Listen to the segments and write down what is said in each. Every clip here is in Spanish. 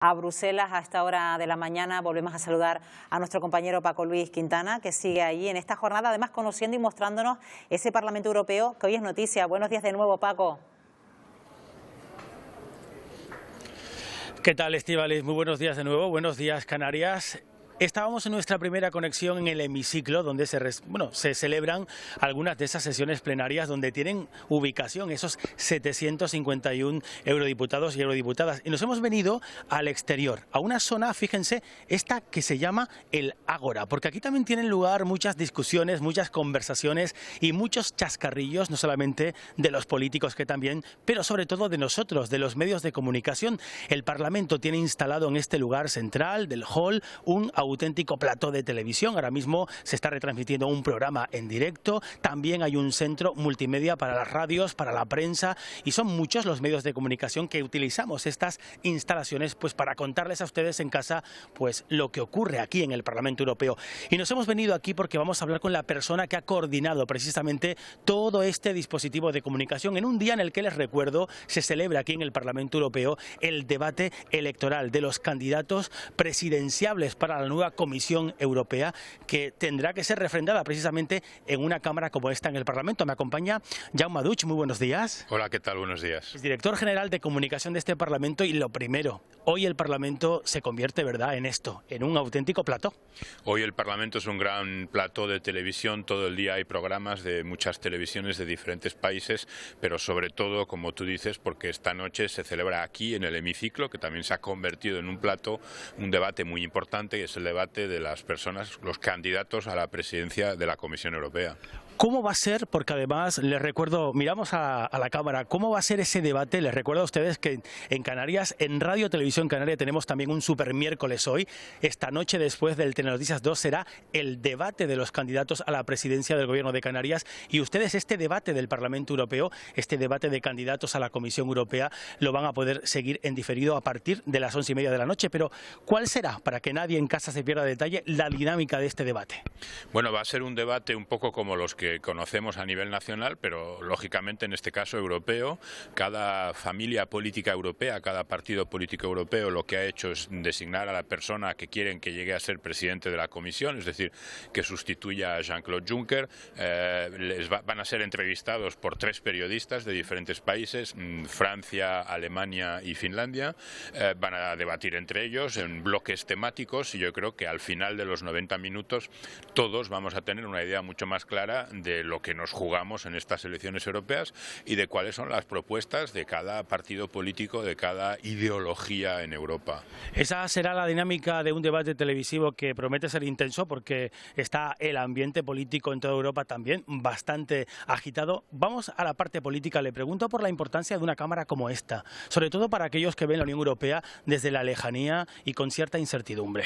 a Bruselas a esta hora de la mañana. Volvemos a saludar a nuestro compañero Paco Luis Quintana, que sigue allí en esta jornada, además conociendo y mostrándonos ese Parlamento Europeo que hoy es noticia. Buenos días de nuevo, Paco. ¿Qué tal, Estíbaliz? Muy buenos días de nuevo. Buenos días, Canarias. Estábamos en nuestra primera conexión en el hemiciclo, donde se celebran algunas de esas sesiones plenarias donde tienen ubicación esos 751 eurodiputados y eurodiputadas. Y nos hemos venido al exterior, a una zona, fíjense, esta que se llama el Ágora, porque aquí también tienen lugar muchas discusiones, muchas conversaciones y muchos chascarrillos, no solamente de los políticos que también, pero sobre todo de nosotros, de los medios de comunicación. El Parlamento tiene instalado en este lugar central del hall un auténtico plató de televisión. Ahora mismo se está retransmitiendo un programa en directo. También hay un centro multimedia para las radios, para la prensa, y son muchos los medios de comunicación que utilizamos estas instalaciones pues para contarles a ustedes en casa pues lo que ocurre aquí en el Parlamento Europeo. Y nos hemos venido aquí porque vamos a hablar con la persona que ha coordinado precisamente todo este dispositivo de comunicación en un día en el que, les recuerdo, se celebra aquí en el Parlamento Europeo el debate electoral de los candidatos presidenciables para la nueva Comisión Europea, que tendrá que ser refrendada precisamente en una cámara como esta en el Parlamento. Me acompaña Jaume Duch. Muy buenos días. Hola, ¿qué tal? Buenos días. Es director general de comunicación de este Parlamento, y lo primero, hoy el Parlamento se convierte, ¿verdad?, en esto, en un auténtico plató. Hoy el Parlamento es un gran plató de televisión. Todo el día hay programas de muchas televisiones de diferentes países, pero sobre todo, como tú dices, porque esta noche se celebra aquí en el hemiciclo, que también se ha convertido en un plató, un debate muy importante, y es el debate de las personas, los candidatos a la presidencia de la Comisión Europea. ¿Cómo va a ser? Porque además, les recuerdo, miramos a la cámara, ¿cómo va a ser ese debate? Les recuerdo a ustedes que en Canarias, en Radio Televisión Canaria, tenemos también un super miércoles hoy. Esta noche, después del Telenoticias 2, será el debate de los candidatos a la presidencia del Gobierno de Canarias. Y ustedes este debate del Parlamento Europeo, este debate de candidatos a la Comisión Europea, lo van a poder seguir en diferido a partir de las 11:30 de la noche. Pero, ¿cuál será, para que nadie en casa se pierda detalle, la dinámica de este debate? Bueno, va a ser un debate un poco como los que conocemos a nivel nacional, pero lógicamente en este caso europeo. Cada familia política europea, cada partido político europeo lo que ha hecho es designar a la persona que quieren que llegue a ser presidente de la Comisión, es decir, que sustituya a Jean-Claude Juncker. Van a ser entrevistados por 3 periodistas de diferentes países, Francia, Alemania y Finlandia. Van a debatir entre ellos en bloques temáticos, y yo creo que al final de los 90 minutos todos vamos a tener una idea mucho más clara de lo que nos jugamos en estas elecciones europeas y de cuáles son las propuestas de cada partido político, de cada ideología en Europa. Esa será la dinámica de un debate televisivo que promete ser intenso, porque está el ambiente político en toda Europa también bastante agitado. Vamos a la parte política. Le pregunto por la importancia de una cámara como esta, sobre todo para aquellos que ven la Unión Europea desde la lejanía y con cierta incertidumbre.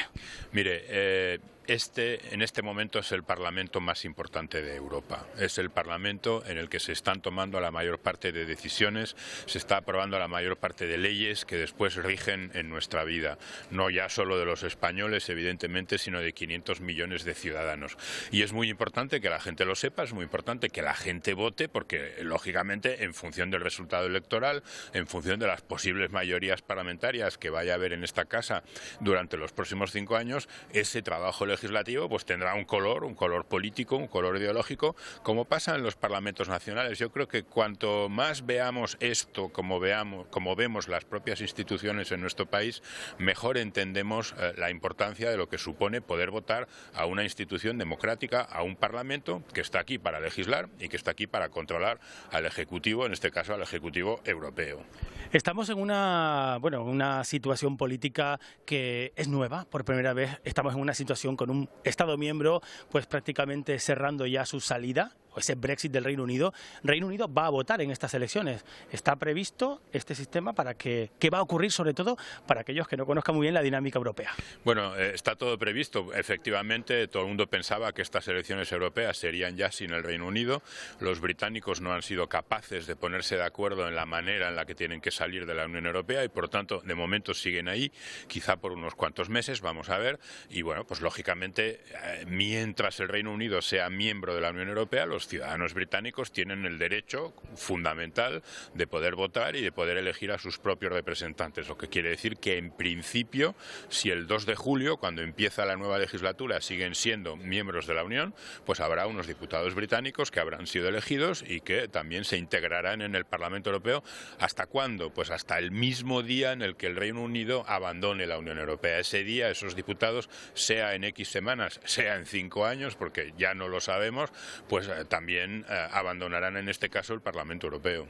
Mire, en este momento es el Parlamento más importante de Europa. Es el Parlamento en el que se están tomando la mayor parte de decisiones, se está aprobando la mayor parte de leyes que después rigen en nuestra vida. No ya solo de los españoles, evidentemente, sino de 500 millones de ciudadanos. Y es muy importante que la gente lo sepa, es muy importante que la gente vote, porque, lógicamente, en función del resultado electoral, en función de las posibles mayorías parlamentarias que vaya a haber en esta casa durante los próximos 5 años, ese trabajo legislativo pues tendrá un color político, un color ideológico, como pasa en los parlamentos nacionales. Yo creo que cuanto más veamos esto, como vemos las propias instituciones en nuestro país, mejor entendemos la importancia de lo que supone poder votar a una institución democrática, a un parlamento que está aquí para legislar y que está aquí para controlar al Ejecutivo, en este caso al Ejecutivo europeo. Estamos en una situación política que es nueva. Por primera vez estamos en una situación con un Estado miembro pues prácticamente cerrando ya su salida, o ese Brexit del Reino Unido. Reino Unido va a votar en estas elecciones. ¿Está previsto este sistema para qué va a ocurrir, sobre todo para aquellos que no conozcan muy bien la dinámica europea? Bueno, está todo previsto. Efectivamente, todo el mundo pensaba que estas elecciones europeas serían ya sin el Reino Unido. Los británicos no han sido capaces de ponerse de acuerdo en la manera en la que tienen que salir de la Unión Europea y, por tanto, de momento siguen ahí, quizá por unos cuantos meses, vamos a ver. Y bueno, pues lógicamente, mientras el Reino Unido sea miembro de la Unión Europea, los los ciudadanos británicos tienen el derecho fundamental de poder votar y de poder elegir a sus propios representantes, lo que quiere decir que en principio, si el 2 de julio, cuando empieza la nueva legislatura, siguen siendo miembros de la Unión, pues habrá unos diputados británicos que habrán sido elegidos y que también se integrarán en el Parlamento Europeo. ¿Hasta cuándo? Pues hasta el mismo día en el que el Reino Unido abandone la Unión Europea. Ese día esos diputados, sea en X semanas, sea en 5 años, porque ya no lo sabemos, pues también abandonarán en este caso el Parlamento Europeo.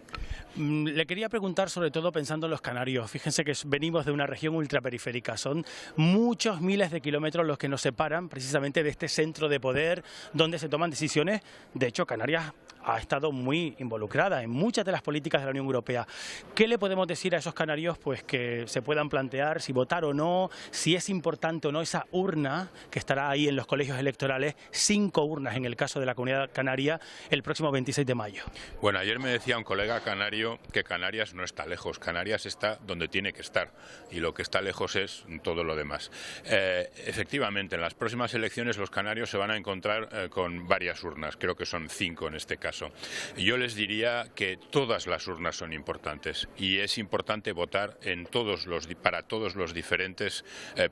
Le quería preguntar sobre todo pensando en los canarios. Fíjense que venimos de una región ultraperiférica. Son muchos miles de kilómetros los que nos separan precisamente de este centro de poder donde se toman decisiones. De hecho, Canarias ha estado muy involucrada en muchas de las políticas de la Unión Europea. ¿Qué le podemos decir a esos canarios? Pues que se puedan plantear si votar o no, si es importante o no esa urna que estará ahí en los colegios electorales, 5 urnas en el caso de la Comunidad Canaria, el próximo 26 de mayo. Bueno, ayer me decía un colega canario que Canarias no está lejos, Canarias está donde tiene que estar y lo que está lejos es todo lo demás. Efectivamente, en las próximas elecciones los canarios se van a encontrar con varias urnas, creo que son 5 en este caso. Yo les diría que todas las urnas son importantes y es importante votar para todos los diferentes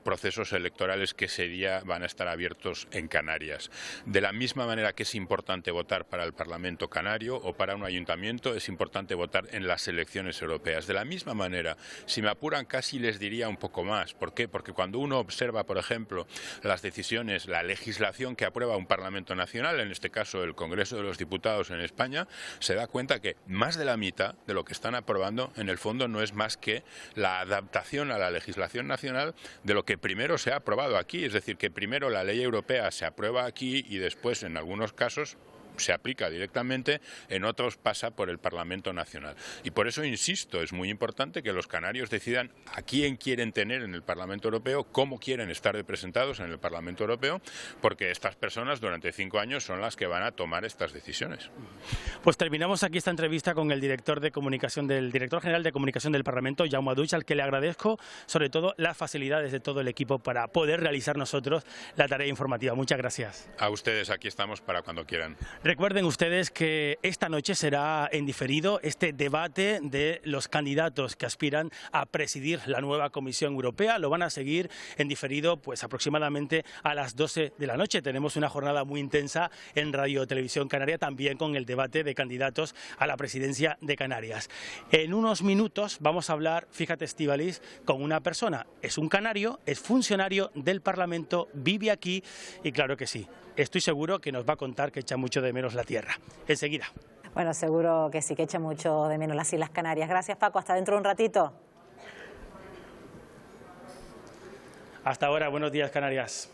procesos electorales que ese día van a estar abiertos en Canarias. De la misma manera que es importante votar para el Parlamento Canario o para un ayuntamiento, es importante votar en las elecciones europeas. De la misma manera, si me apuran, casi les diría un poco más. ¿Por qué? Porque cuando uno observa, por ejemplo, las decisiones, la legislación que aprueba un Parlamento Nacional, en este caso el Congreso de los Diputados en España, se da cuenta que más de la mitad de lo que están aprobando en el fondo no es más que la adaptación a la legislación nacional de lo que primero se ha aprobado aquí, es decir, que primero la ley europea se aprueba aquí y después en algunos casos se aplica directamente, en otros pasa por el Parlamento Nacional. Y por eso insisto, es muy importante que los canarios decidan a quién quieren tener en el Parlamento Europeo, cómo quieren estar representados en el Parlamento Europeo, porque estas personas durante 5 años son las que van a tomar estas decisiones. Pues terminamos aquí esta entrevista con el director general de comunicación del Parlamento, Jaume Duig, al que le agradezco sobre todo las facilidades de todo el equipo para poder realizar nosotros la tarea informativa. Muchas gracias. A ustedes, aquí estamos para cuando quieran. Recuerden ustedes que esta noche será en diferido este debate de los candidatos que aspiran a presidir la nueva Comisión Europea. Lo van a seguir en diferido pues aproximadamente a las 12 de la noche. Tenemos una jornada muy intensa en Radio Televisión Canaria, también con el debate de candidatos a la presidencia de Canarias. En unos minutos vamos a hablar, fíjate Estíbaliz, con una persona. Es un canario, es funcionario del Parlamento, vive aquí y claro que sí, estoy seguro que nos va a contar que echa mucho de menos la tierra. Enseguida. Bueno, seguro que sí, que echa mucho de menos las Islas Canarias. Gracias, Paco. Hasta dentro de un ratito. Hasta ahora. Buenos días, Canarias.